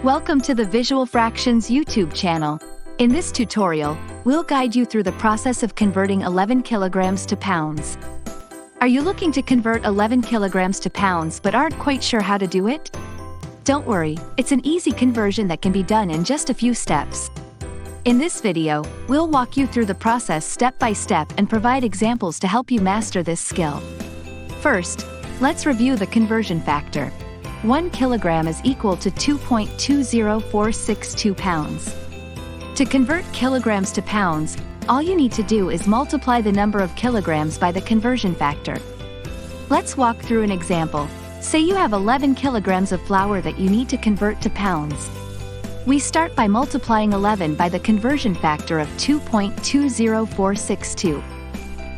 Welcome to the Visual Fractions YouTube channel. In this tutorial, we'll guide you through the process of converting 11 kilograms to pounds. Are you looking to convert 11 kilograms to pounds but aren't quite sure how to do it? Don't worry, it's an easy conversion that can be done in just a few steps. In this video, we'll walk you through the process step by step and provide examples to help you master this skill. First, let's review the conversion factor. 1 kilogram is equal to 2.20462 pounds. To convert kilograms to pounds, all you need to do is multiply the number of kilograms by the conversion factor. Let's walk through an example. Say you have 11 kilograms of flour that you need to convert to pounds. We start by multiplying 11 by the conversion factor of 2.20462.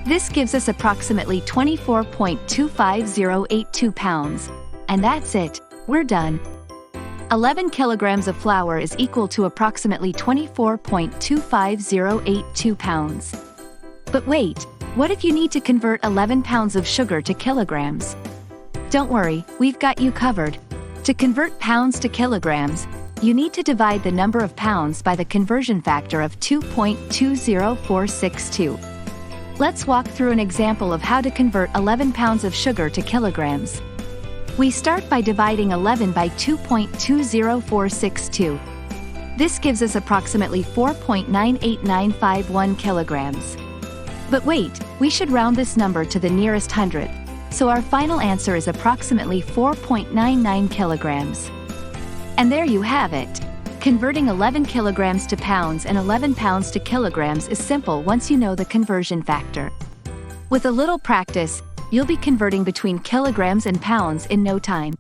This gives us approximately 24.25082 pounds. And that's it, we're done. 11 kilograms of flour is equal to approximately 24.25082 pounds. But wait, what if you need to convert 11 pounds of sugar to kilograms? Don't worry, we've got you covered. To convert pounds to kilograms, you need to divide the number of pounds by the conversion factor of 2.20462. Let's walk through an example of how to convert 11 pounds of sugar to kilograms. We start by dividing 11 by 2.20462. This gives us approximately 4.98951 kilograms. But wait, we should round this number to the nearest hundredth, so our final answer is approximately 4.99 kilograms. And there you have it. Converting 11 kilograms to pounds and 11 pounds to kilograms is simple once you know the conversion factor. With a little practice, you'll be converting between kilograms and pounds in no time.